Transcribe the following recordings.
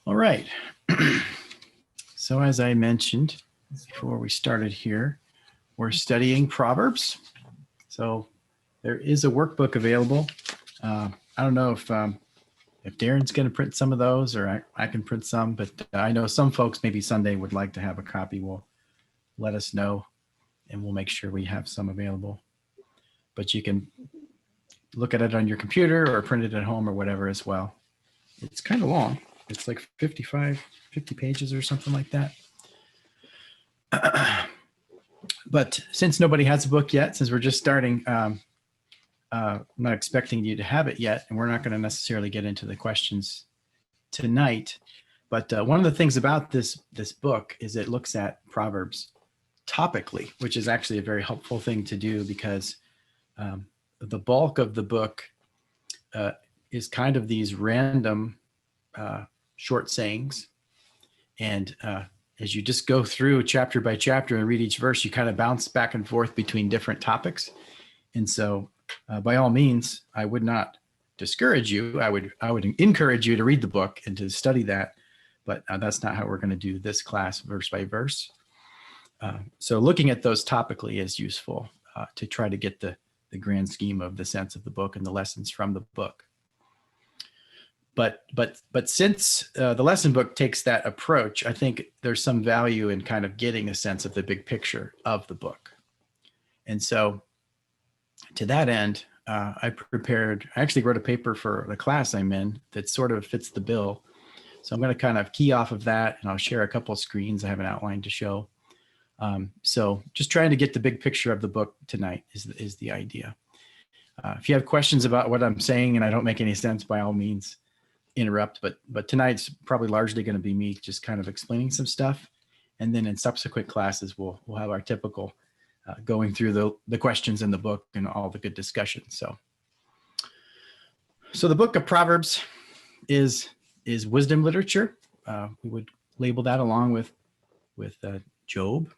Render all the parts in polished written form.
All right. So as I mentioned before we started here, we're studying Proverbs. So there is a workbook available. I don't know if Darren's going to print some of those, or I can print some, but I know some folks maybe Sunday would like to have a copy. Will let us know, and we'll make sure we have some available. But you can look at it on your computer or print it at home or whatever as well. It's kind of long. It's like 50 pages or something like that. But since nobody has a book yet, since we're just starting, I'm not expecting you to have it yet, and we're not going to necessarily get into the questions tonight. But one of the things about this book is it looks at Proverbs topically, which is actually a very helpful thing to do because the bulk of the book is kind of these random short sayings. And as you just go through chapter by chapter and read each verse, you kind of bounce back and forth between different topics. And so by all means, I would not discourage you. I would encourage you to read the book and to study that. But that's not how we're going to do this class verse by verse. So looking at those topically is useful to try to get the grand scheme of the sense of the book and the lessons from the book. But since the lesson book takes that approach, I think there's some value in kind of getting a sense of the big picture of the book. And so to that end, I actually wrote a paper for the class I'm in that sort of fits the bill. So I'm going to kind of key off of that, and I'll share a couple of screens. I have an outline to show. So just trying to get the big picture of the book tonight is the idea. If you have questions about what I'm saying and I don't make any sense, by all means, interrupt. But tonight's probably largely going to be me just kind of explaining some stuff. And then in subsequent classes, we'll have our typical going through the questions in the book and all the good discussion. So the book of Proverbs is wisdom literature. We would label that along with Job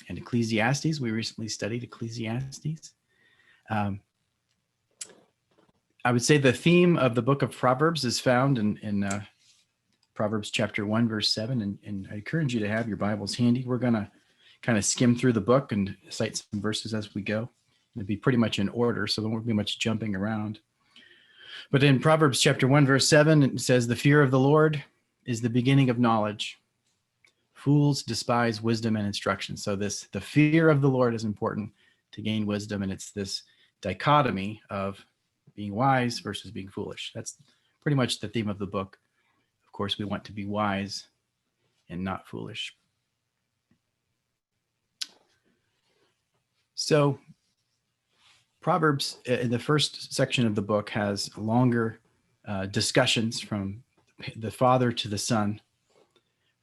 and Ecclesiastes. We recently studied Ecclesiastes. I would say the theme of the book of Proverbs is found in Proverbs chapter 1, verse 7. And I encourage you to have your Bibles handy. We're going to kind of skim through the book and cite some verses as we go. It'll be pretty much in order, so there won't be much jumping around. But in Proverbs chapter 1, verse 7, it says, "The fear of the Lord is the beginning of knowledge. Fools despise wisdom and instruction." So the fear of the Lord is important to gain wisdom, and it's this dichotomy of being wise versus being foolish. That's pretty much the theme of the book. Of course, we want to be wise and not foolish. So Proverbs in the first section of the book has longer discussions from the father to the son.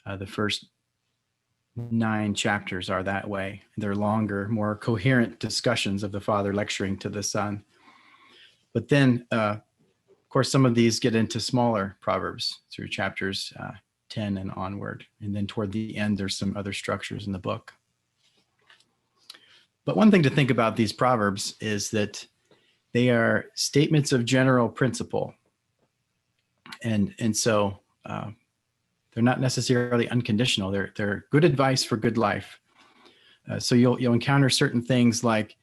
The first 9 chapters are that way. They're longer, more coherent discussions of the father lecturing to the son. But then, of course, some of these get into smaller proverbs through chapters 10 and onward. And then toward the end, there's some other structures in the book. But one thing to think about these proverbs is that they are statements of general principle. And so they're not necessarily unconditional. They're good advice for good life. So you'll encounter certain things like,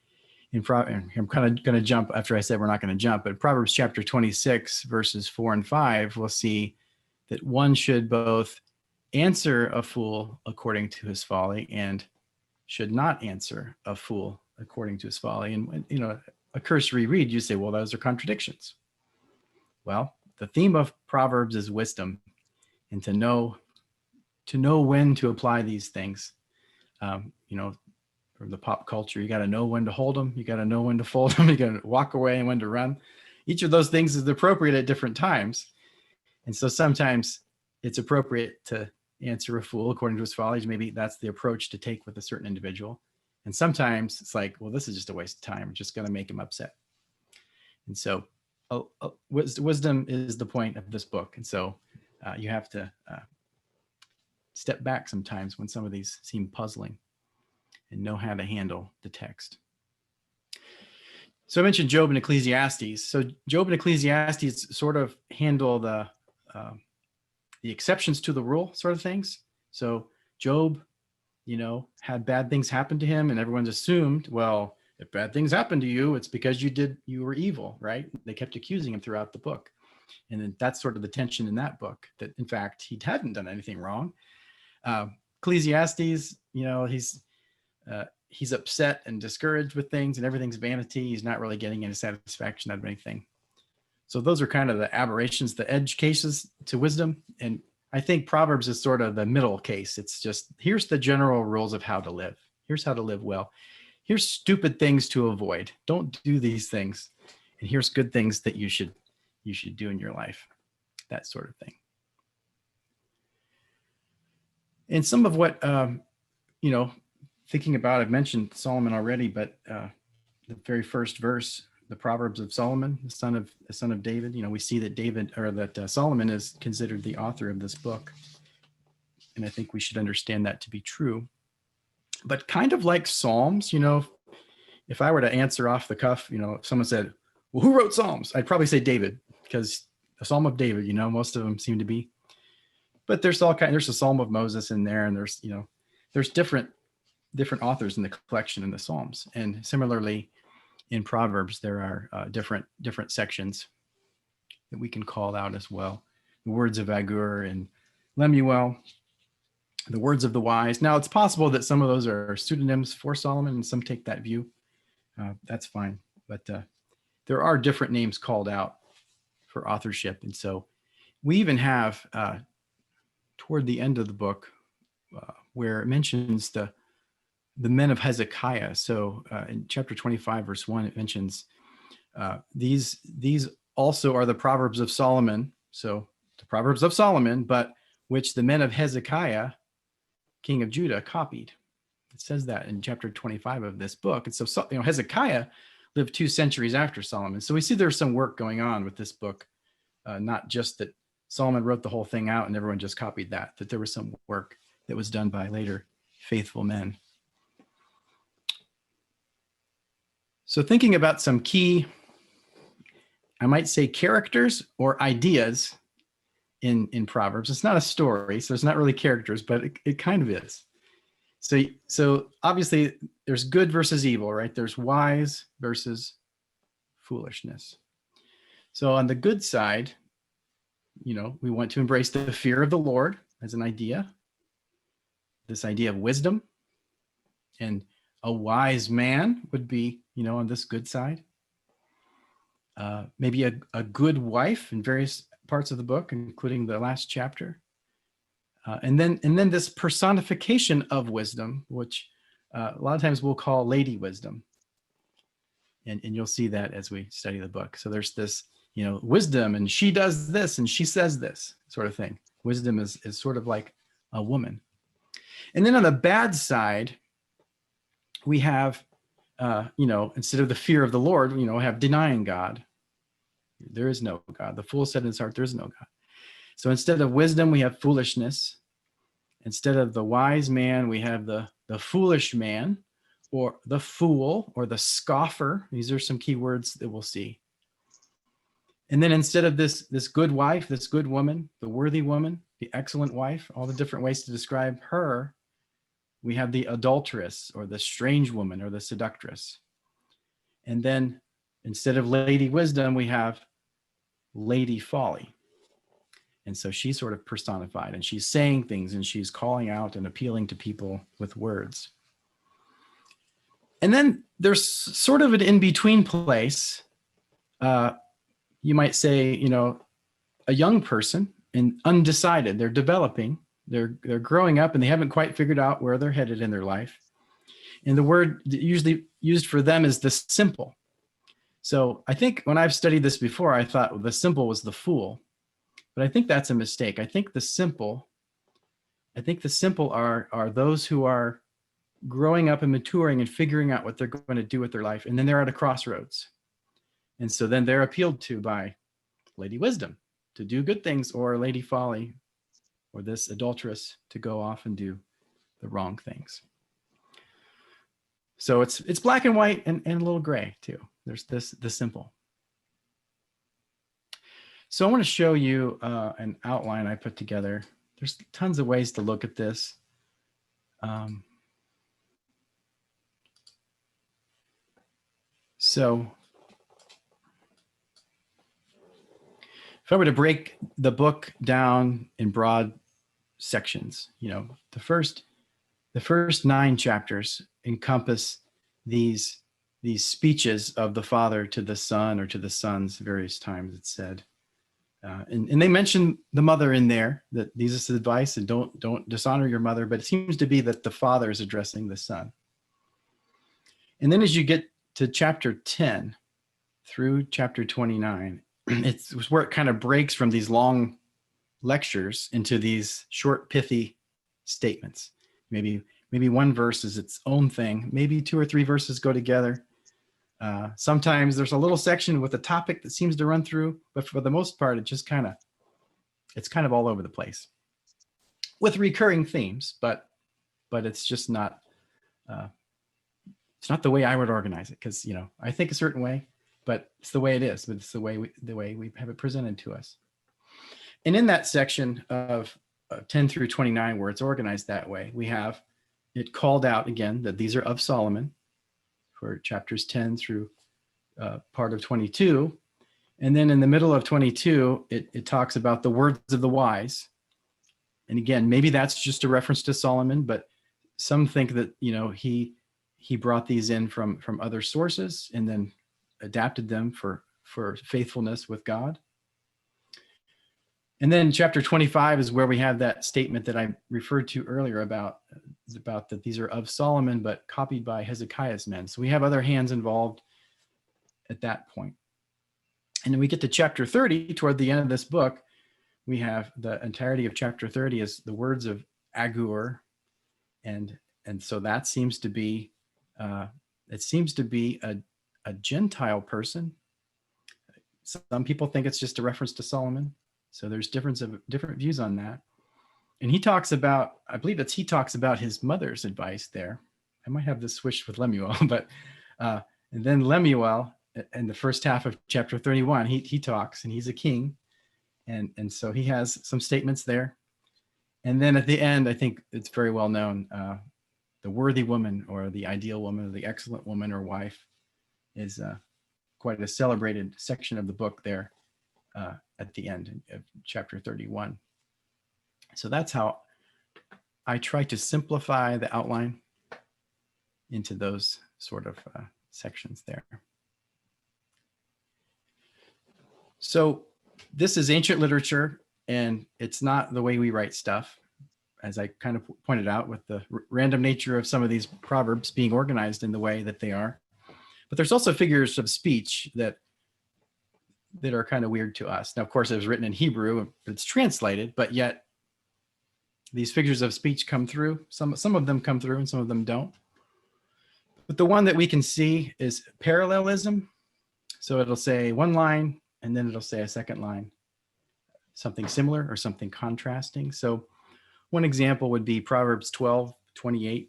I'm kind of going to jump after I said we're not going to jump, but Proverbs chapter 26, verses 4 and 5, we'll see that one should both answer a fool according to his folly and should not answer a fool according to his folly. And, a cursory read, you say, well, those are contradictions. Well, the theme of Proverbs is wisdom, and to know when to apply these things. From the pop culture, you got to know when to hold them, you got to know when to fold them, you got to walk away and when to run. Each of those things is appropriate at different times. And so sometimes it's appropriate to answer a fool according to his folly. Maybe that's the approach to take with a certain individual. And sometimes it's like, well, this is just a waste of time. We're just going to make him upset. And so wisdom is the point of this book. And so you have to step back sometimes when some of these seem puzzling and know how to handle the text. So I mentioned Job and Ecclesiastes. So Job and Ecclesiastes sort of handle the the exceptions to the rule sort of things. So Job, had bad things happen to him, and everyone's assumed, well, if bad things happen to you, it's because you were evil, right? They kept accusing him throughout the book. And then that's sort of the tension in that book, that in fact, he hadn't done anything wrong. Ecclesiastes, he's upset and discouraged with things, and everything's vanity. He's not really getting any satisfaction out of anything. So those are kind of the aberrations, the edge cases to wisdom. And I think Proverbs is sort of the middle case. It's just, here's the general rules of how to live. Here's how to live well. Here's stupid things to avoid. Don't do these things. And here's good things that you should do in your life. That sort of thing. And some of what, thinking about, I've mentioned Solomon already, but the very first verse, the Proverbs of Solomon, the son of David, we see that Solomon is considered the author of this book. And I think we should understand that to be true. But kind of like Psalms, if I were to answer off the cuff, if someone said, well, who wrote Psalms? I'd probably say David, because a Psalm of David, most of them seem to be. But there's there's a Psalm of Moses in there, and there's different authors in the collection in the Psalms. And similarly, in Proverbs, there are different sections that we can call out as well. The words of Agur and Lemuel, the words of the wise. Now, it's possible that some of those are pseudonyms for Solomon, and some take that view. That's fine. But there are different names called out for authorship. And so we even have, toward the end of the book, where it mentions the men of Hezekiah. So in chapter 25, verse 1, it mentions these also are the Proverbs of Solomon. So the Proverbs of Solomon, but which the men of Hezekiah, king of Judah, copied. It says that in chapter 25 of this book. And so, Hezekiah lived 2 centuries after Solomon. So we see there's some work going on with this book, not just that Solomon wrote the whole thing out and everyone just copied that there was some work that was done by later faithful men. So thinking about some key, I might say, characters or ideas in Proverbs. It's not a story, so it's not really characters, but it kind of is. So obviously there's good versus evil, right? There's wise versus foolishness. So on the good side, we want to embrace the fear of the Lord as an idea, this idea of wisdom, and a wise man would be, on this good side. Maybe a good wife in various parts of the book, including the last chapter. And then this personification of wisdom, which a lot of times we'll call Lady Wisdom. And you'll see that as we study the book. So there's this, wisdom, and she does this and she says this sort of thing. Wisdom is sort of like a woman. And then on the bad side, we have, instead of the fear of the Lord, have denying God. There is no God. The fool said in his heart, there is no God. So instead of wisdom, we have foolishness. Instead of the wise man, we have the foolish man, or the fool, or the scoffer. These are some key words that we'll see. And then instead of this good wife, this good woman, the worthy woman, the excellent wife, all the different ways to describe her, we have the adulteress, or the strange woman, or the seductress. And then instead of Lady Wisdom, we have Lady Folly. And so she's sort of personified, and she's saying things, and she's calling out and appealing to people with words. And then there's sort of an in-between place. You might say, a young person and undecided. They're developing, they're growing up, and they haven't quite figured out where they're headed in their life. And the word usually used for them is the simple. So I think when I've studied this before, I thought the simple was the fool. But I think that's a mistake. I think the simple are those who are growing up and maturing and figuring out what they're going to do with their life. And then they're at a crossroads. And so then they're appealed to by Lady Wisdom to do good things, or Lady Folly, or this adulteress to go off and do the wrong things. So it's black and white and a little gray too. There's the simple. So I want to show you an outline I put together. There's tons of ways to look at this. So if I were to break the book down in broad sections, the first 9 chapters encompass these speeches of the Father to the Son, or to the sons various times, it's said. And they mention the mother in there, that Jesus' advice, and don't dishonor your mother, but it seems to be that the Father is addressing the Son. And then as you get to chapter 10 through chapter 29, it's where it kind of breaks from these long lectures into these short, pithy statements. Maybe one verse is its own thing. Maybe 2 or 3 verses go together. Sometimes there's a little section with a topic that seems to run through, but for the most part, it's kind of all over the place with recurring themes, but it's just not, it's not the way I would organize it. Cause I think a certain way, but it's the way it is, but it's the way we have it presented to us. And in that section of 10 through 29, where it's organized that way, we have it called out again that these are of Solomon, for chapters 10 through part of 22. And then in the middle of 22, it talks about the words of the wise. And again, maybe that's just a reference to Solomon, but some think that, he brought these in from other sources and then adapted them for faithfulness with God. And then chapter 25 is where we have that statement that I referred to earlier about that these are of Solomon, but copied by Hezekiah's men. So we have other hands involved at that point. And then we get to chapter 30, toward the end of this book, we have the entirety of chapter 30 is the words of Agur. And so that seems to be, a Gentile person. Some people think it's just a reference to Solomon. So there's different views on that. And he talks about, I believe he talks about his mother's advice there. I might have this switched with Lemuel, but and then Lemuel in the first half of chapter 31, he talks, and he's a king. And so he has some statements there. And then at the end, I think it's very well known, the worthy woman, or the ideal woman, or the excellent woman or wife, is quite a celebrated section of the book there. At the end of chapter 31. So that's how I try to simplify the outline into those sort of sections there. So this is ancient literature, and it's not the way we write stuff, as I kind of pointed out, with the random nature of some of these proverbs being organized in the way that they are. But there's also figures of speech that are kind of weird to us. Now, of course, it was written in Hebrew, but it's translated, but yet these figures of speech come through. Some of them come through and some of them don't. But the one that we can see is parallelism. So it'll say one line, and then it'll say a second line, something similar or something contrasting. So one example would be Proverbs 12:28.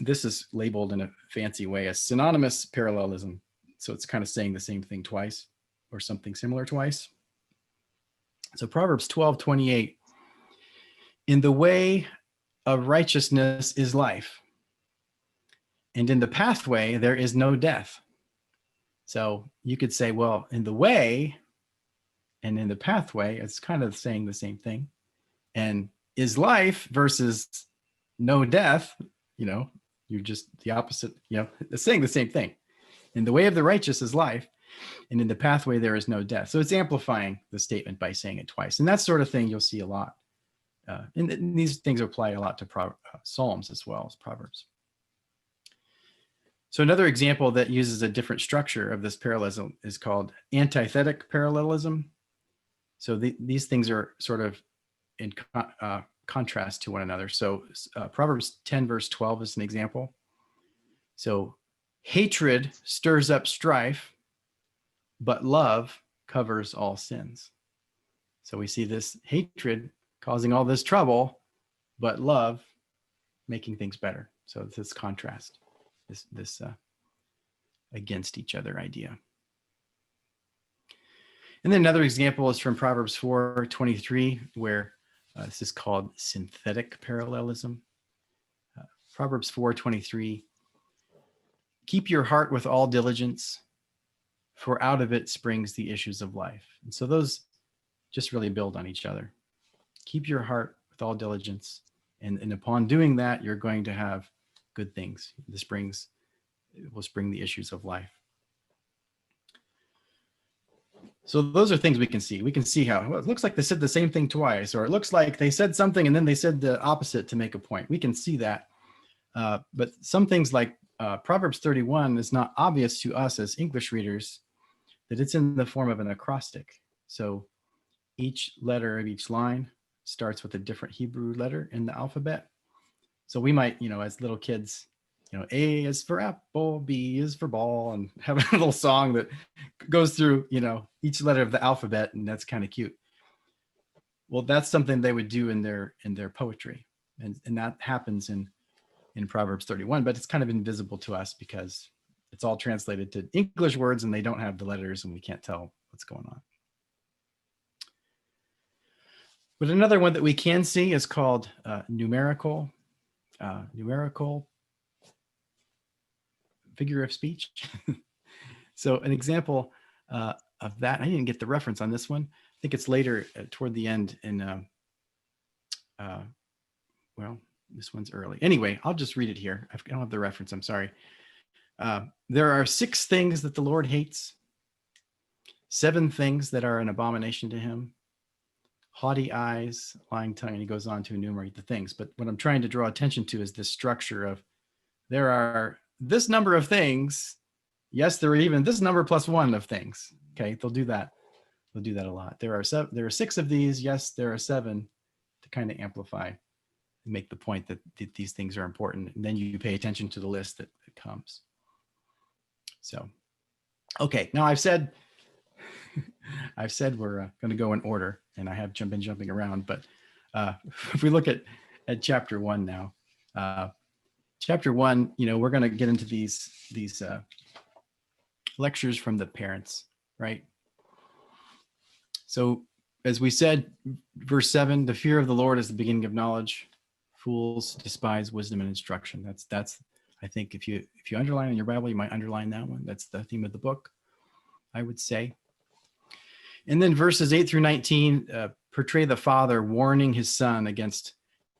This is labeled in a fancy way as synonymous parallelism. So it's kind of saying the same thing twice, or something similar twice. So Proverbs 12:28, in the way of righteousness is life, and in the pathway there is no death. So you could say, well, in the way and in the pathway, it's kind of saying the same thing. And is life versus no death, you're just the opposite, it's saying the same thing. In the way of the righteous is life, and in the pathway there is no death. So it's amplifying the statement by saying it twice. And that sort of thing you'll see a lot. And these things apply a lot to Psalms as well as Proverbs. So another example that uses a different structure of this parallelism is called antithetic parallelism. So these things are sort of in contrast to one another. So Proverbs 10 verse 12 is an example. So hatred stirs up strife, but love covers all sins. So we see this hatred causing all this trouble, but love making things better. So this contrast, this against each other idea. And then another example is from Proverbs 4:23, where this is called synthetic parallelism. Proverbs 4:23, keep your heart with all diligence, for out of it springs the issues of life. And so those just really build on each other. Keep your heart with all diligence. And upon doing that, you're going to have good things. It will spring the issues of life. So those are things we can see. We can see how it looks like they said the same thing twice, or it looks like they said something and then they said the opposite to make a point. We can see that. But some things like Proverbs 31 is not obvious to us as English readers that it's in the form of an acrostic. So each letter of each line starts with a different Hebrew letter in the alphabet. So we might, as little kids, A is for apple, B is for ball, and have a little song that goes through, each letter of the alphabet, and that's kind of cute. Well, that's something they would do in their poetry, and that happens in Proverbs 31, but it's kind of invisible to us because it's all translated to English words and they don't have the letters and we can't tell what's going on. But another one that we can see is called numerical figure of speech. So an example of that, I didn't get the reference on this one. I think it's later toward the end in, this one's early. Anyway, I'll just read it here. I don't have the reference, I'm sorry. There are 6 things that the Lord hates, 7 things that are an abomination to him. Haughty eyes, lying tongue, and he goes on to enumerate the things. But what I'm trying to draw attention to is this structure of there are this number of things. Yes, there are even this number plus 1 of things. Okay, they'll do that. They'll do that a lot. There are 6 of these. Yes, there are 7 to kind of amplify and make the point that these things are important. And then you pay attention to the list that comes. So, okay, now I've said we're going to go in order, and I have been jumping around. But if we look at chapter 1 now, chapter 1, we're going to get into these lectures from the parents, right? So as we said, verse 7, the fear of the Lord is the beginning of knowledge. Fools despise wisdom and instruction. That's I think if you underline in your Bible, you might underline that one. That's the theme of the book, I would say. And then verses 8 through 19 portray the father warning his son against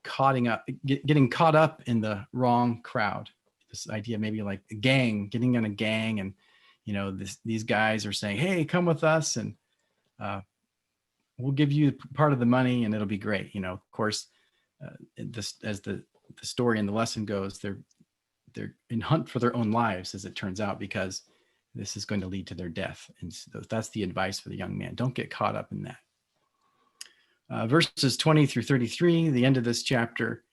getting caught up in the wrong crowd. This idea maybe like a gang, getting in a gang, and these guys are saying, "Hey, come with us, and we'll give you part of the money, and it'll be great." Of course, as the story and the lesson goes, they're in hunt for their own lives, as it turns out, because this is going to lead to their death. And so that's the advice for the young man. Don't get caught up in that. Verses 20 through 33, the end of this chapter,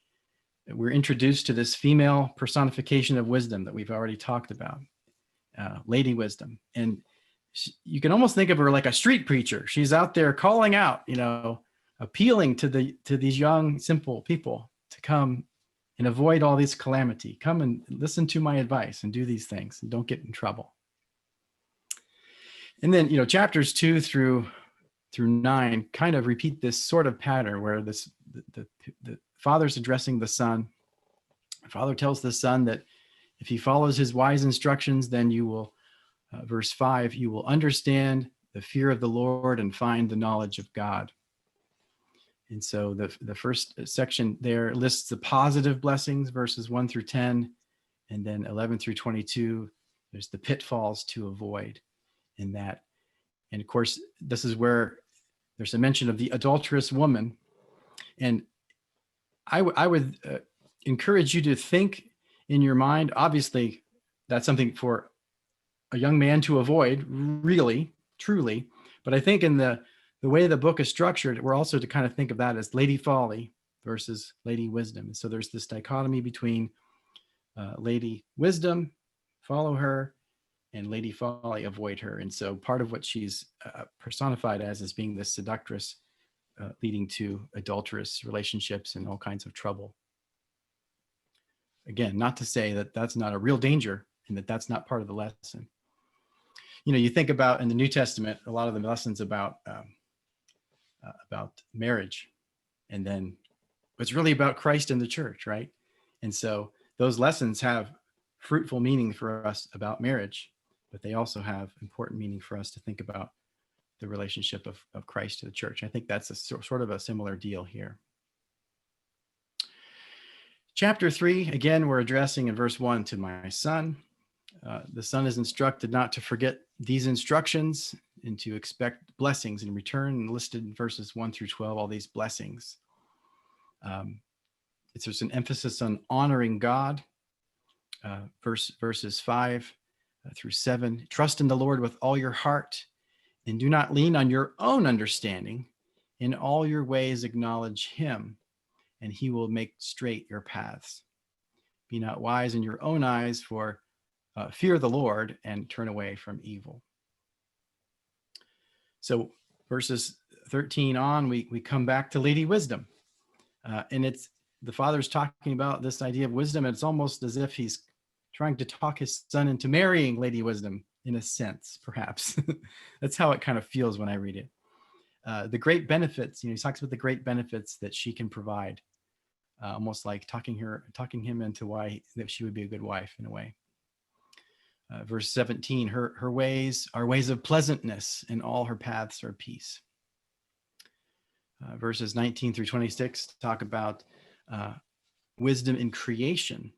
we're introduced to this female personification of wisdom that we've already talked about, Lady Wisdom. And you can almost think of her like a street preacher. She's out there calling out, appealing to these young, simple people to come and avoid all this calamity. Come and listen to my advice and do these things and don't get in trouble. And then, chapters 2 through 9 kind of repeat this sort of pattern where the father's addressing the son. The father tells the son that if he follows his wise instructions, then you will, verse 5, you will understand the fear of the Lord and find the knowledge of God. And so the first section there lists the positive blessings, verses 1 through 10, and then 11 through 22. There's the pitfalls to avoid in that. And of course, this is where there's a mention of the adulterous woman. And I would encourage you to think in your mind. Obviously, that's something for a young man to avoid, really, truly. But I think in the way the book is structured, we're also to kind of think of that as Lady Folly versus Lady Wisdom. And so there's this dichotomy between Lady Wisdom, follow her, and Lady Folly, avoid her. And so part of what she's personified as is being this seductress, leading to adulterous relationships and all kinds of trouble. Again, not to say that that's not a real danger and that that's not part of the lesson. You think about in the New Testament, a lot of the lessons about marriage, and then it's really about Christ and the church, right? And so those lessons have fruitful meaning for us about marriage, but they also have important meaning for us to think about the relationship of Christ to the church. I think that's a sort of a similar deal here. Chapter 3, again, we're addressing in verse 1 to my son. The son is instructed not to forget these instructions and to expect blessings in return, and listed in verses 1 through 12, all these blessings. There's an emphasis on honoring God. Verses 5 through 7. Trust in the Lord with all your heart, and do not lean on your own understanding. In all your ways acknowledge him, and he will make straight your paths. Be not wise in your own eyes, for fear the Lord and turn away from evil. So verses 13 on, we come back to Lady Wisdom. And it's the father's talking about this idea of wisdom. And it's almost as if he's trying to talk his son into marrying Lady Wisdom, in a sense, perhaps. That's how it kind of feels when I read it. The great benefits, he talks about the great benefits that she can provide, almost like talking him into why that she would be a good wife in a way. Verse 17, her ways are ways of pleasantness, and all her paths are peace. Verses 19 through 26 talk about wisdom in creation.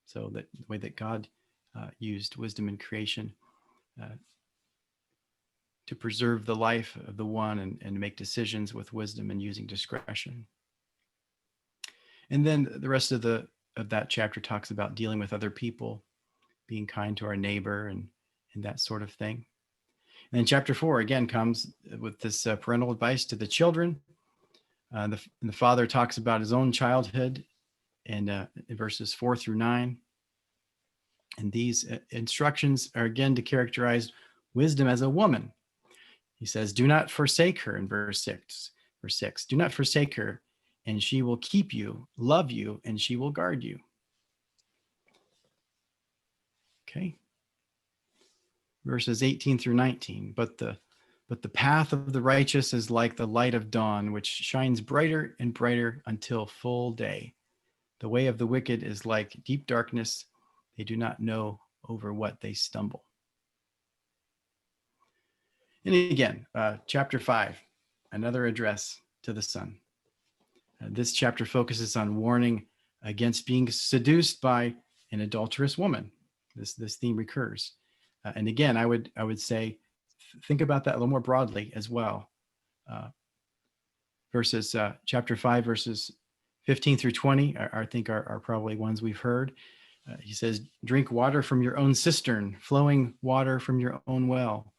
So that the way that God used wisdom in creation to preserve the life of the one and make decisions with wisdom and using discretion. And then the rest of that chapter talks about dealing with other people, being kind to our neighbor, and that sort of thing. And then chapter 4 again comes with this parental advice to the children. The father talks about his own childhood in verses 4 through 9. And these instructions are again to characterize wisdom as a woman. He says, do not forsake her in verse 6. Do not forsake her, and she will keep you, love you, and she will guard you. Okay. Verses 18 through 19. But the path of the righteous is like the light of dawn, which shines brighter and brighter until full day. The way of the wicked is like deep darkness. They do not know over what they stumble. And again, chapter 5, another address to the son. This chapter focuses on warning against being seduced by an adulterous woman. This theme recurs. And again, I would say, think about that a little more broadly as well. Chapter 5, verses 15 through 20, I think are probably ones we've heard. He says, drink water from your own cistern, flowing water from your own well.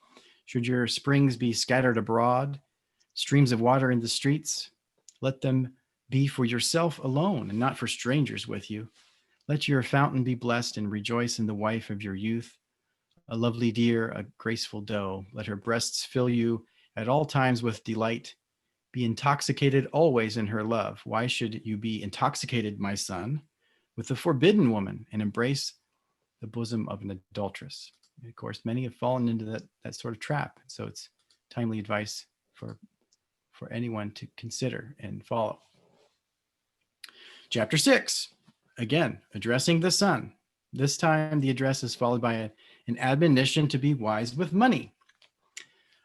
Should your springs be scattered abroad, streams of water in the streets, let them be for yourself alone and not for strangers with you. Let your fountain be blessed, and rejoice in the wife of your youth, a lovely deer, a graceful doe. Let her breasts fill you at all times with delight. Be intoxicated always in her love. Why should you be intoxicated, my son, with the forbidden woman, and embrace the bosom of an adulteress? And of course, many have fallen into that sort of trap. So it's timely advice for anyone to consider and follow. Chapter 6, again, addressing the son. This time, the address is followed by an admonition to be wise with money.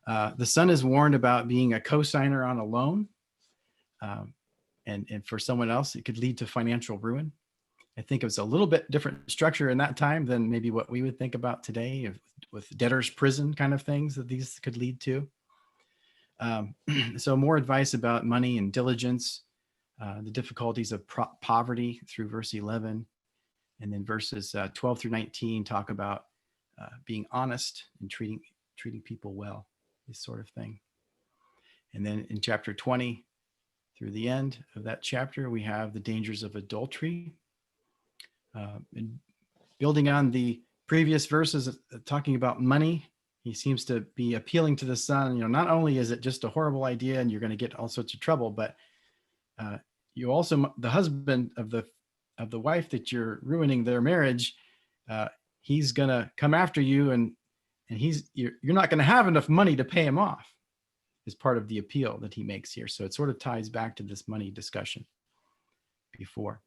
The son is warned about being a co-signer on a loan. And for someone else, it could lead to financial ruin. I think it was a little bit different structure in that time than maybe what we would think about today with debtor's prison kind of things that these could lead to. So more advice about money and diligence, the difficulties of poverty through verse 11. And then verses 12 through 19 talk about being honest and treating people well, this sort of thing. And then in chapter 20 through the end of that chapter, we have the dangers of adultery. And building on the previous verses talking about money, he seems to be appealing to the son. Not only is it just a horrible idea and you're going to get all sorts of trouble, but you also, the husband of the wife that you're ruining their marriage, he's going to come after you and you're not going to have enough money to pay him off, is part of the appeal that he makes here. So it sort of ties back to this money discussion before.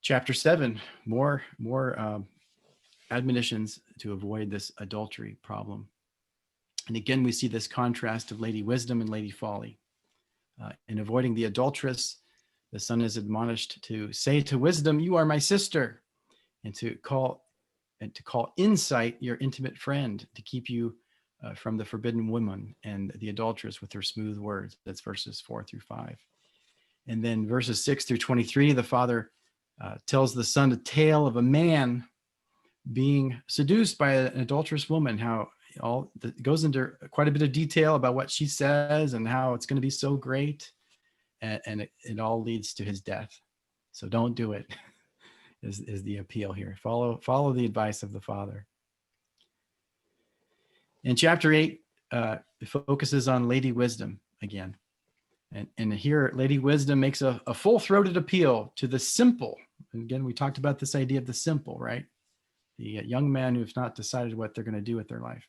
Chapter 7, more admonitions to avoid this adultery problem. And again, we see this contrast of Lady Wisdom and Lady Folly. In avoiding the adulteress, the son is admonished to say to Wisdom, "You are my sister," and to call Insight your intimate friend, to keep you from the forbidden woman and the adulteress with her smooth words. That's verses 4-5. And then verses 6-23, the father tells the son a tale of a man being seduced by an adulterous woman, how it goes into quite a bit of detail about what she says and how it's going to be so great. And it all leads to his death. So don't do it, is the appeal here. Follow the advice of the father. In chapter 8, it focuses on Lady Wisdom again. And here, Lady Wisdom makes a full-throated appeal to the simple. And again, we talked about this idea of the simple, right? The young men who have not decided what they're going to do with their life.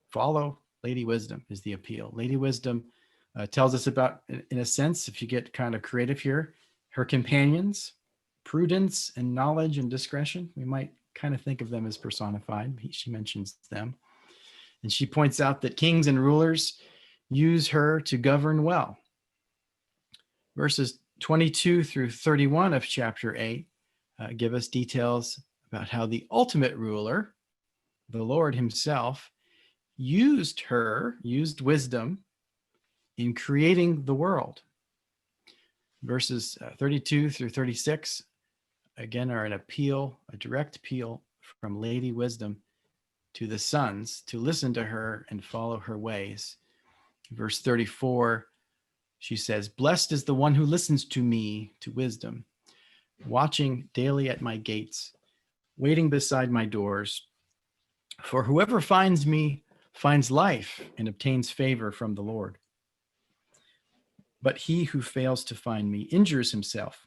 Follow Lady Wisdom is the appeal. Lady Wisdom tells us about, in a sense, if you get kind of creative here, her companions, prudence and knowledge and discretion. We might kind of think of them as personified. She mentions them. And she points out that kings and rulers use her to govern well. Verses 22-31 of chapter 8 give us details about how the ultimate ruler, the Lord himself, used wisdom in creating the world. Verses 32-36, again, are a direct appeal from Lady Wisdom to the sons to listen to her and follow her ways. Verse 34, she says, "Blessed is the one who listens to me, to wisdom, watching daily at my gates, waiting beside my doors. For whoever finds me finds life and obtains favor from the Lord. But he who fails to find me injures himself.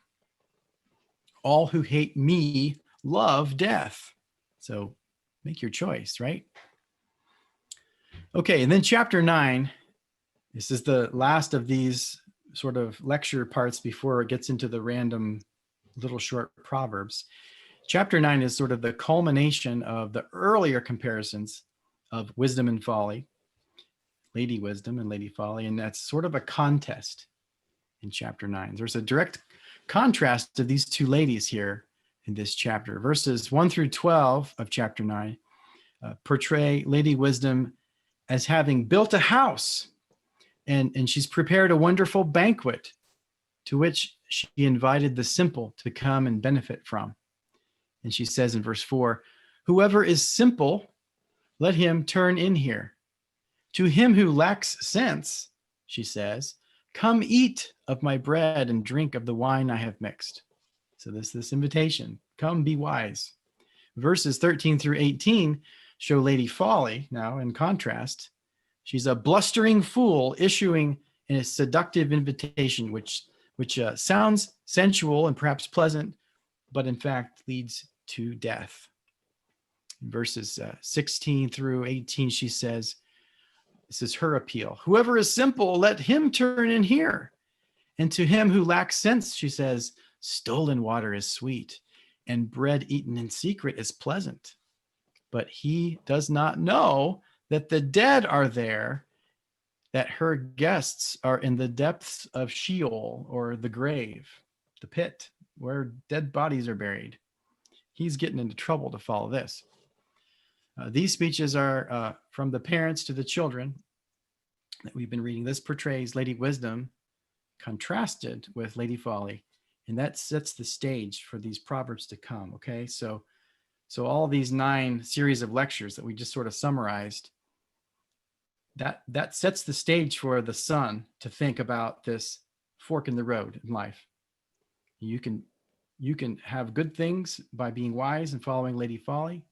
All who hate me love death." So make your choice, right? Okay, and then chapter 9, this is the last of these sort of lecture parts before it gets into the random little short Proverbs. Chapter 9 is sort of the culmination of the earlier comparisons of wisdom and folly, Lady Wisdom and Lady Folly, and that's sort of a contest in chapter 9. There's a direct contrast to these two ladies here in this chapter. Verses 1-12 of chapter 9 portray Lady Wisdom as having built a house, and she's prepared a wonderful banquet to which she invited the simple to come and benefit from. And she says in verse 4, "Whoever is simple, let him turn in here. To him who lacks sense," she says, "come eat of my bread and drink of the wine I have mixed." So this invitation, come be wise. Verses 13-18 show Lady Folly. Now, in contrast, she's a blustering fool issuing a seductive invitation, which sounds sensual and perhaps pleasant, but in fact leads to death. In verses 16-18, she says, this is her appeal. "Whoever is simple, let him turn in here. And to him who lacks sense," she says, "stolen water is sweet, and bread eaten in secret is pleasant. But he does not know that the dead are there, that her guests are in the depths of Sheol," or the grave, the pit, where dead bodies are buried. He's getting into trouble to follow this. These speeches are from the parents to the children that we've been reading. This portrays Lady Wisdom contrasted with Lady Folly, and that sets the stage for these proverbs to come. Okay, so all these 9 series of lectures that we just sort of summarized, that sets the stage for the son to think about this fork in the road in life. You can have good things by being wise and following Lady Folly,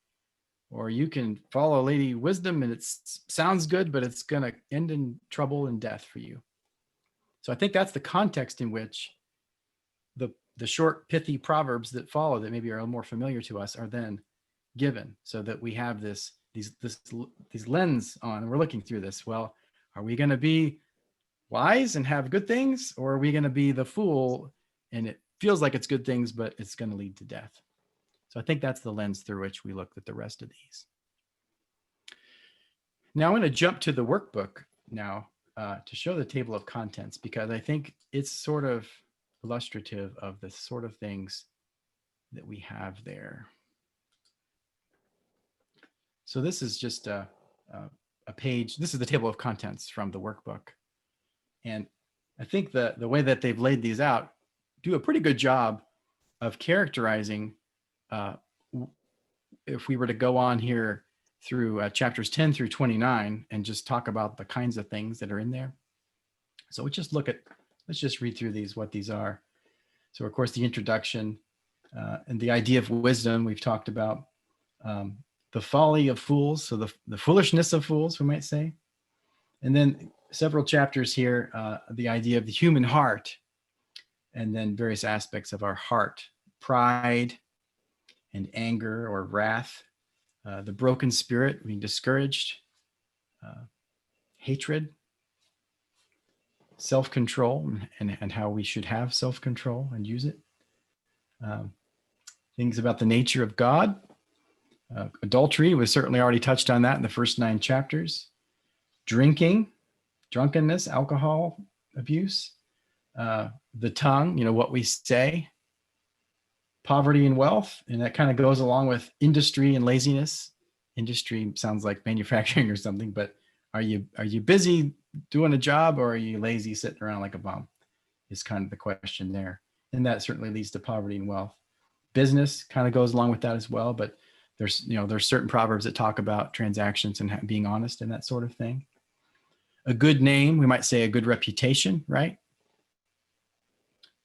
or you can follow Lady Wisdom and it sounds good, but it's going to end in trouble and death for you. So I think that's the context in which the short, pithy proverbs that follow, that maybe are a little more familiar to us, are then given, so that we have these lens on, and we're looking through this. Well, are we going to be wise and have good things, or are we going to be the fool and it feels like it's good things, but it's going to lead to death? So I think that's the lens through which we looked at the rest of these. Now I'm going to jump to the workbook now to show the table of contents, because I think it's sort of illustrative of the sort of things that we have there. So this is just a page. This is the table of contents from the workbook. And I think the way that they've laid these out do a pretty good job of characterizing, if we were to go on here through chapters 10 through 29 and just talk about the kinds of things that are in there. So let's just read through these, what these are. So of course, the introduction and the idea of wisdom we've talked about, the folly of fools, so the foolishness of fools, we might say. And then several chapters here, the idea of the human heart, and then various aspects of our heart, pride and anger or wrath, the broken spirit, being discouraged, hatred, self-control, and how we should have self-control and use it. Things about the nature of God. Adultery, we certainly already touched on that in the first 9 chapters. Drinking, drunkenness, alcohol abuse, the tongue, what we say, poverty and wealth, and that kind of goes along with industry and laziness. Industry sounds like manufacturing or something, but are you busy doing a job, or are you lazy sitting around like a bum? Is kind of the question there, and that certainly leads to poverty and wealth. Business kind of goes along with that as well, but there's certain proverbs that talk about transactions and being honest and that sort of thing. A good name, we might say a good reputation, right?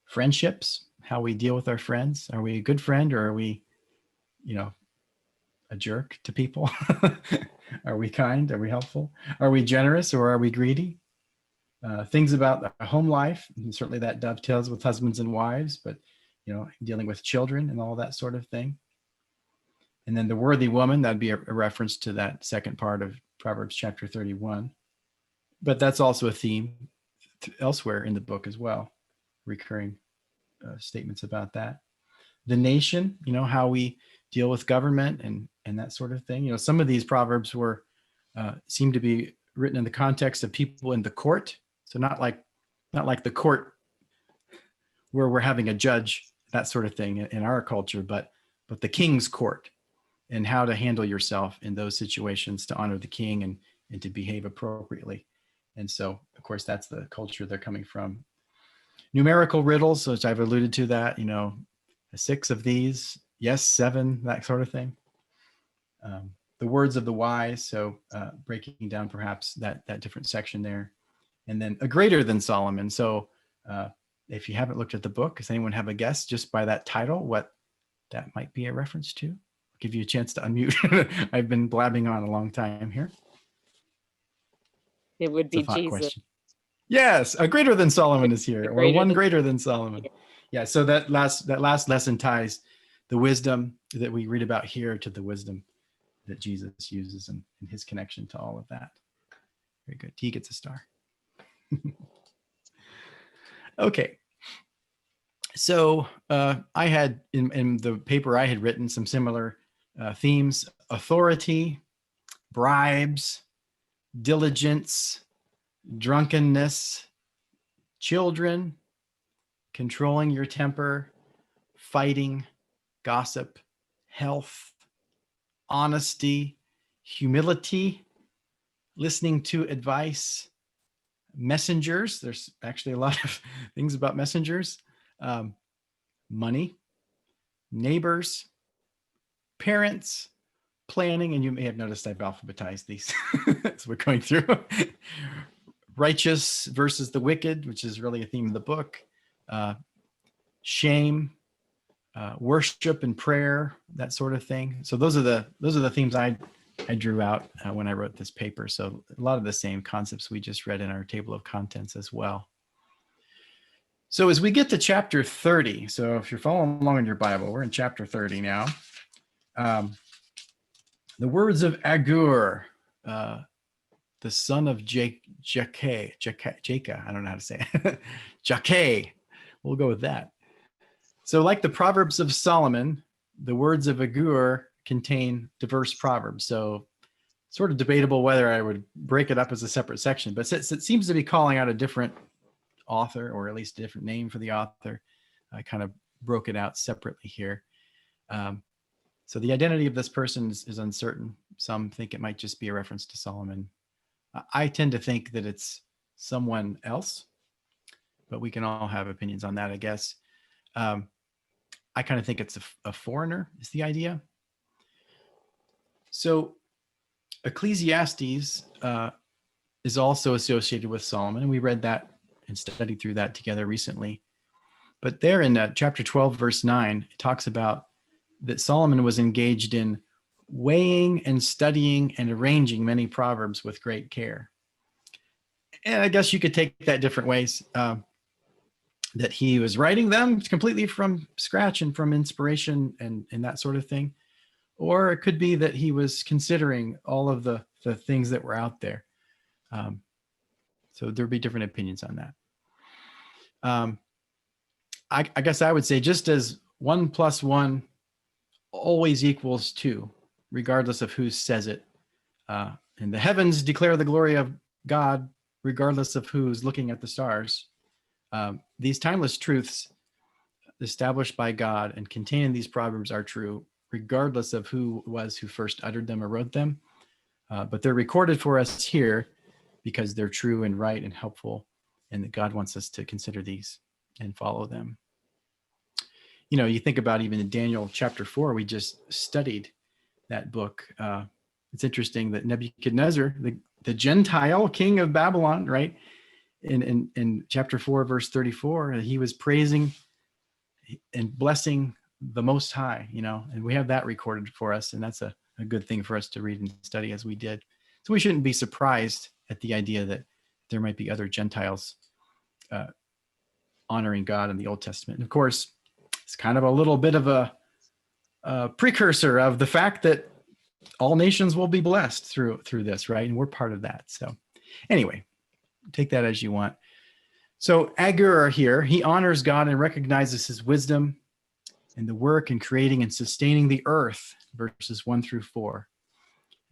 Friendships, how we deal with our friends. Are we a good friend, or are we, a jerk to people? Are we kind? Are we helpful? Are we generous, or are we greedy? Things about our home life, and certainly that dovetails with husbands and wives, but dealing with children and all that sort of thing. And then the worthy woman, that'd be a reference to that second part of Proverbs chapter 31. But that's also a theme elsewhere in the book as well, recurring statements about that. The nation, how we deal with government and that sort of thing. Some of these proverbs seem to be written in the context of people in the court. So not like the court where we're having a judge, that sort of thing in our culture, but the king's court, and how to handle yourself in those situations to honor the king and to behave appropriately. And so, of course, that's the culture they're coming from. Numerical riddles, which I've alluded to that, 6 of these, yes, 7, that sort of thing. The words of the wise, so breaking down perhaps that different section there. And then a greater than Solomon. So if you haven't looked at the book, does anyone have a guess just by that title what that might be a reference to? I'll give you a chance to unmute. I've been blabbing on a long time here. It would be Jesus. Question. Yes, a greater than Solomon is here, or one greater than Solomon. Yeah, so that last lesson ties the wisdom that we read about here to the wisdom that Jesus uses and his connection to all of that. Very good. He gets a star. Okay. So I had in the paper I had written some similar themes: authority, bribes, diligence, drunkenness, children, controlling your temper, fighting, gossip, health, honesty, humility, listening to advice, messengers. There's actually a lot of things about messengers. Money, neighbors, parents, planning, and you may have noticed I've alphabetized these as we're going through. Righteous versus the wicked, which is really a theme of the book. Shame, worship and prayer, that sort of thing. So those are the themes I drew out when I wrote this paper. So a lot of the same concepts we just read in our table of contents as well. So as we get to chapter 30, so if you're following along in your Bible, we're in chapter 30 now. The words of Agur, the son of Jacob. I don't know how to say it. Jacob. We'll go with that. So like the Proverbs of Solomon, the words of Agur contain diverse proverbs. So sort of debatable whether I would break it up as a separate section, but since it seems to be calling out a different author, or at least a different name for the author, I kind of broke it out separately here. So the identity of this person is uncertain. Some think it might just be a reference to Solomon. I tend to think that it's someone else, but we can all have opinions on that, I guess. I kind of think it's a foreigner is the idea. So Ecclesiastes is also associated with Solomon, and we read that and studied through that together recently. But there in chapter 12, verse 9, it talks about that Solomon was engaged in weighing and studying and arranging many proverbs with great care. And I guess you could take that different ways, that he was writing them completely from scratch and from inspiration and that sort of thing. Or it could be that he was considering all of the things that were out there. So there'd be different opinions on that. I guess I would say just as 1 + 1 always equals 2, regardless of who says it. And the heavens declare the glory of God, regardless of who's looking at the stars. These timeless truths established by God and contained in these proverbs are true, regardless of who first uttered them or wrote them. But they're recorded for us here because they're true and right and helpful, and that God wants us to consider these and follow them. You know, you think about even in Daniel chapter 4, we just studied that book. It's interesting that Nebuchadnezzar, the Gentile king of Babylon, right? In chapter 4, verse 34, he was praising and blessing the Most High, you know, and we have that recorded for us. And that's a good thing for us to read and study as we did. So we shouldn't be surprised at the idea that there might be other Gentiles honoring God in the Old Testament. And of course, it's kind of a little bit of a precursor of the fact that all nations will be blessed through this, right? And we're part of that. So anyway, take that as you want. So Agur here, he honors God and recognizes his wisdom and the work in creating and sustaining the earth, verses 1 through 4.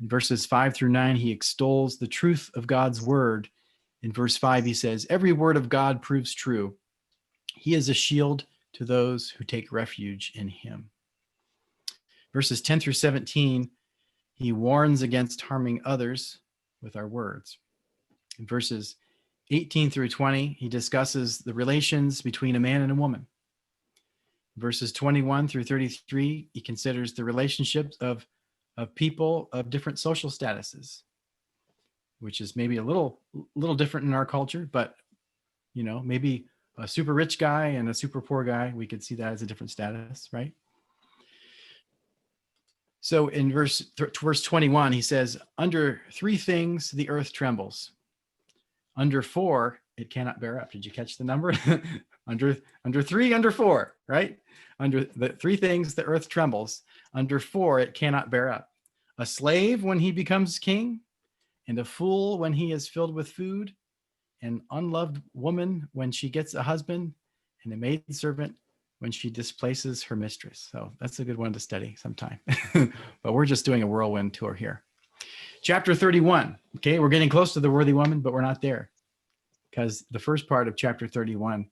In verses 5 through 9, he extols the truth of God's word. In verse 5, he says, every word of God proves true. He is a shield to those who take refuge in him. Verses 10 through 17, he warns against harming others with our words. In verses 18 through 20, he discusses the relations between a man and a woman. Verses 21 through 33, he considers the relationships of people of different social statuses, which is maybe a little different in our culture, but you know, maybe a super rich guy and a super poor guy, we could see that as a different status, right? So in verse 21, he says, under 3 things the earth trembles. Under 4, it cannot bear up. Did you catch the number? under 3, under 4, right? Under the 3 things the earth trembles. Under 4, it cannot bear up. A slave when he becomes king, and a fool when he is filled with food, an unloved woman when she gets a husband, and a maidservant when she displaces her mistress. So that's a good one to study sometime. But we're just doing a whirlwind tour here. Chapter 31. Okay, we're getting close to the worthy woman, but we're not there, because the first part of chapter 31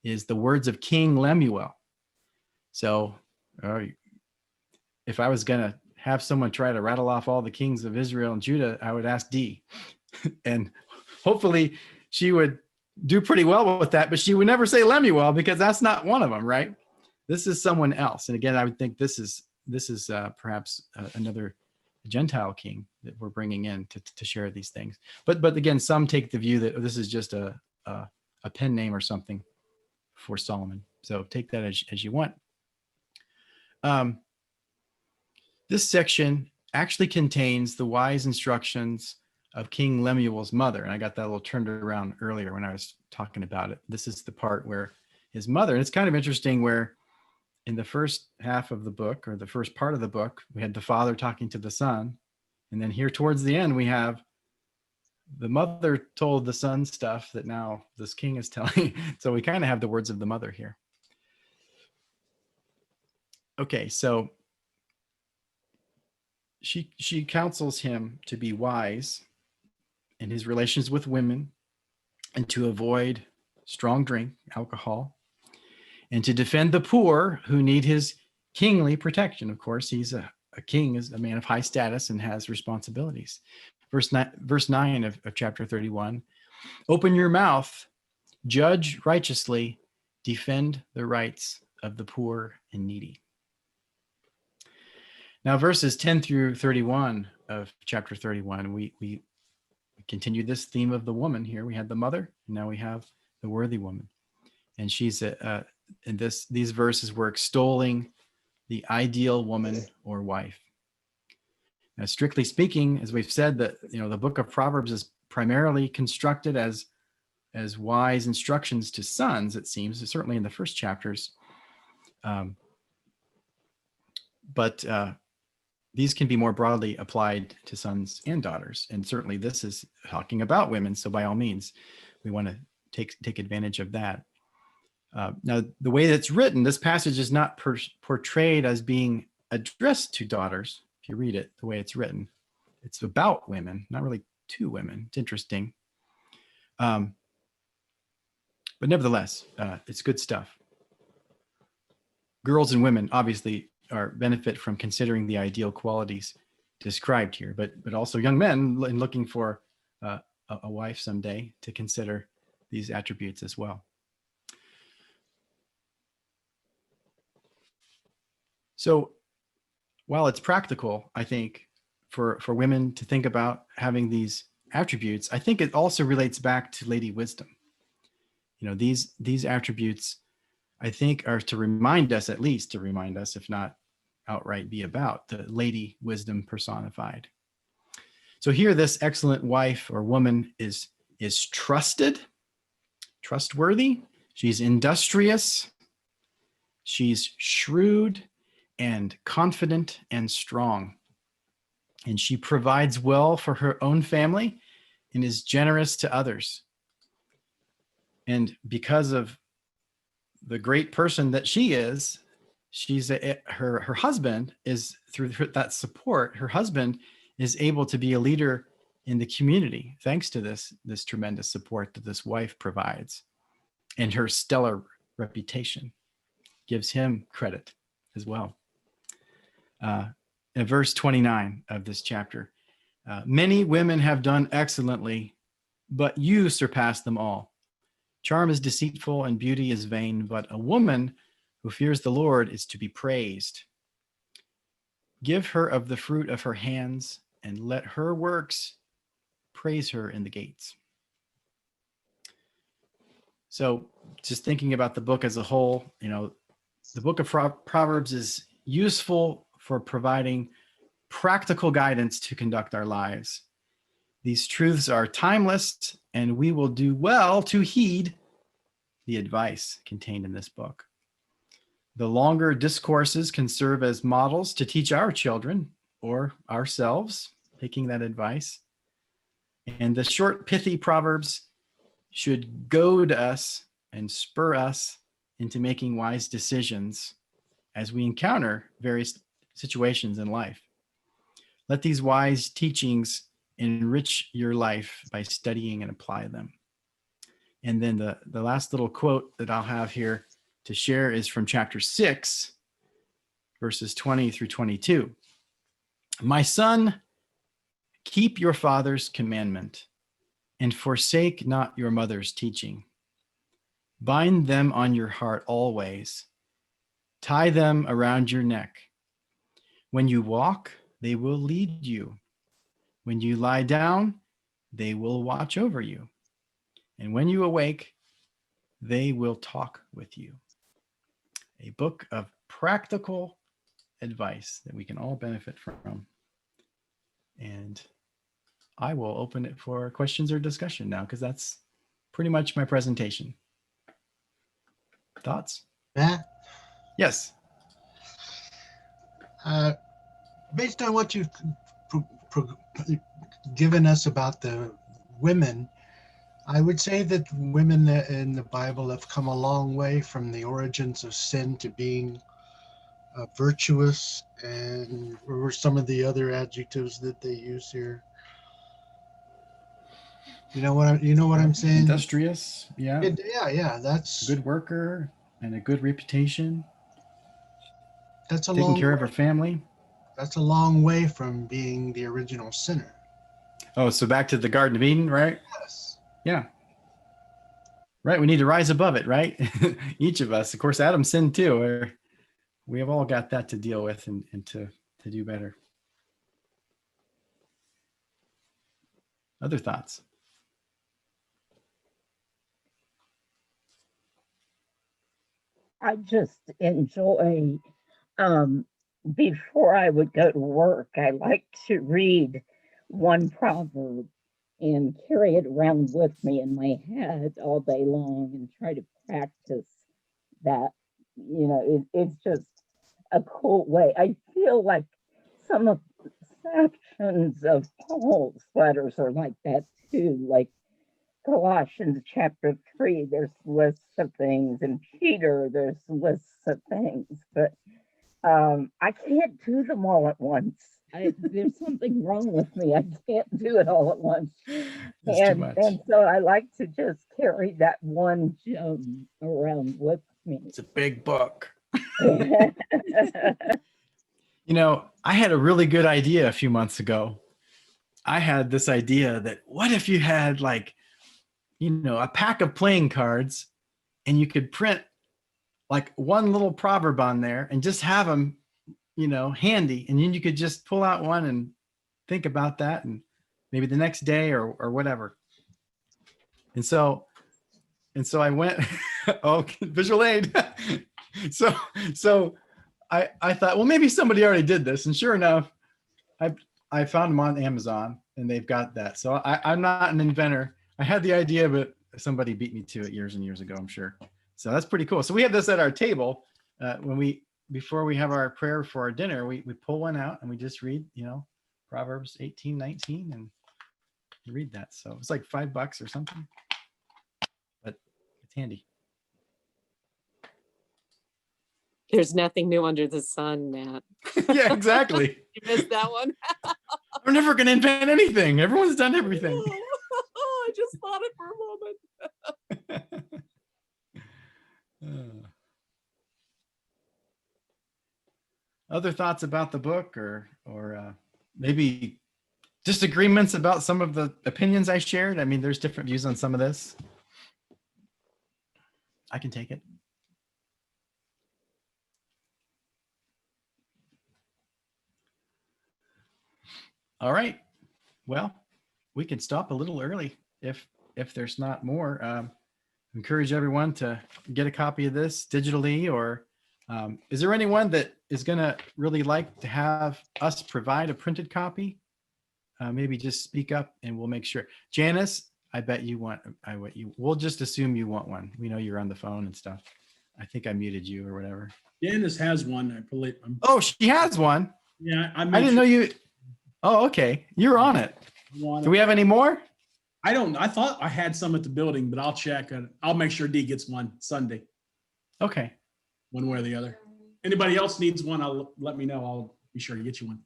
is the words of King Lemuel. So if I was going to have someone try to rattle off all the kings of Israel and Judah, I would ask Dee. And hopefully she would do pretty well with that, but she would never say Lemuel, because that's not one of them, right? This is someone else. And again, I would think this is perhaps another Gentile king that we're bringing in to share these things. But again, some take the view that this is just a pen name or something for Solomon. So take that as you want. This section actually contains the wise instructions of King Lemuel's mother. And I got that a little turned around earlier when I was talking about it. This is the part where his mother, and it's kind of interesting where in the first half of the book, or the first part of the book, we had the father talking to the son. And then here towards the end, we have the mother told the son stuff that now this king is telling. So we kind of have the words of the mother here. Okay, so she counsels him to be wise in his relations with women, and to avoid strong drink, alcohol, and to defend the poor who need his kingly protection. Of course, he's a king, is a man of high status and has responsibilities. Verse 9 of chapter 31, open your mouth, judge righteously, defend the rights of the poor and needy. Now, verses 10 through 31 of chapter 31, we continue this theme of the woman here. We had the mother, and now we have the worthy woman. And she's in these verses, we're extolling the ideal woman or wife. Now, strictly speaking, as we've said, that the book of Proverbs is primarily constructed as wise instructions to sons, it seems, certainly in the first chapters. But these can be more broadly applied to sons and daughters. And certainly this is talking about women. So by all means, we want to take advantage of that. Now, the way that's written, this passage is not portrayed as being addressed to daughters. If you read it the way it's written, it's about women, not really to women. It's interesting. But nevertheless, it's good stuff. Girls and women obviously benefit from considering the ideal qualities described here, but also young men in looking for a wife someday to consider these attributes as well. So while it's practical, I think, for women to think about having these attributes, I think it also relates back to lady wisdom. These attributes, I think, are to remind us, if not outright be about, the lady wisdom personified. So here, this excellent wife or woman is trustworthy. She's industrious. She's shrewd and confident and strong. And she provides well for her own family and is generous to others. And because of the great person that she is, her husband is, through that support, her husband is able to be a leader in the community thanks to this tremendous support that this wife provides. And her stellar reputation gives him credit as well. In verse 29 of this chapter, many women have done excellently, but you surpass them all. Charm is deceitful and beauty is vain, but a woman who fears the Lord is to be praised. Give her of the fruit of her hands, and let her works praise her in the gates. So just thinking about the book as a whole, the book of Proverbs is useful for providing practical guidance to conduct our lives. These truths are timeless, and we will do well to heed the advice contained in this book. The longer discourses can serve as models to teach our children or ourselves, taking that advice. And the short, pithy Proverbs should goad us and spur us into making wise decisions as we encounter various situations in life. Let these wise teachings enrich your life by studying and apply them. And then the last little quote that I'll have here to share is from chapter 6, verses 20 through 22. My son, keep your father's commandment and forsake not your mother's teaching. Bind them on your heart always. Tie them around your neck. When you walk, they will lead you. When you lie down, they will watch over you. And when you awake, they will talk with you. A book of practical advice that we can all benefit from. And I will open it for questions or discussion now, because that's pretty much my presentation. Thoughts? Matt? Yes. Based on what you've pro- pro- given us about the women, I would say that women in the Bible have come a long way from the origins of sin to being virtuous, and what were some of the other adjectives that they use here? You know what I'm saying? Industrious, yeah. Yeah. Good worker and a good reputation. That's a Taking long care of her way. family. That's a long way from being the original sinner. Oh, so back to the Garden of Eden, right? Yes. Yeah. Right. We need to rise above it, right? Each of us. Of course, Adam sinned too. We have all got that to deal with and to do better. Other thoughts? I just enjoy, um, before I would go to work, I like to read one proverb and carry it around with me in my head all day long and try to practice that. It's just a cool way. I feel like some of sections of Paul's letters are like that too, like Colossians chapter 3, there's lists of things, and Peter, there's lists of things, but I can't do them all at once. There's something wrong with me. I can't do it all at once. That's too much. And so I like to just carry that one gem around with me. It's a big book. I had a really good idea a few months ago. I had this idea that what if you had a pack of playing cards and you could print like one little proverb on there and just have them, handy. And then you could just pull out one and think about that and maybe the next day or whatever. And so I went, visual aid. So I thought, well, maybe somebody already did this. And sure enough, I found them on Amazon and they've got that. So I'm not an inventor. I had the idea, but somebody beat me to it years and years ago, I'm sure. So that's pretty cool. So we have this at our table. Before we have our prayer for our dinner, we pull one out and we just read, Proverbs 18:19 and read that. So it's like $5 or something, but it's handy. There's nothing new under the sun, Matt. Yeah, exactly. You missed that one. We're never going to invent anything. Everyone's done everything. I just thought it for a moment. Other thoughts about the book or maybe disagreements about some of the opinions I shared? I mean, there's different views on some of this. I can take it. All right. Well, we can stop a little early if there's not more. Encourage everyone to get a copy of this digitally, or is there anyone that is going to really like to have us provide a printed copy? Maybe just speak up and we'll make sure. Janice, I bet you want. We'll just assume you want one. We know you're on the phone and stuff. I think I muted you or whatever. Janice has one, I believe. Oh, she has one. Yeah, I didn't know you. Oh, okay. You're on it. Do we have any more? I thought I had some at the building, but I'll check. I'll make sure Dee gets one Sunday. Okay. One way or the other. Anybody else needs one, let me know. I'll be sure to get you one.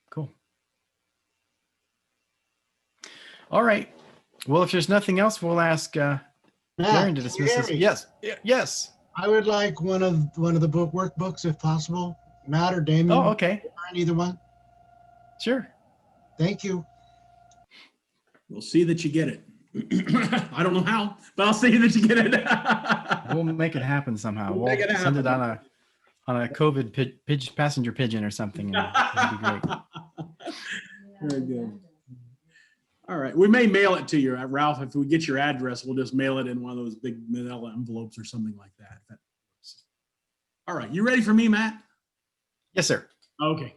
Cool. All right. Well, if there's nothing else, we'll ask Darren to dismiss this. Yes. Yes. I would like one of the workbooks if possible. Matt or Damien. Oh, okay. Either one. Sure. Thank you. We'll see that you get it. I don't know how, but I'll see that you get it. We'll make it happen somehow. We'll We'll make it send it happen. on a COVID passenger pigeon or something. That'd be great. Very good. All right. We may mail it to you, Ralph. If we get your address, we'll just mail it in one of those big manila envelopes or something like that. All right. You ready for me, Matt? Yes, sir. Okay.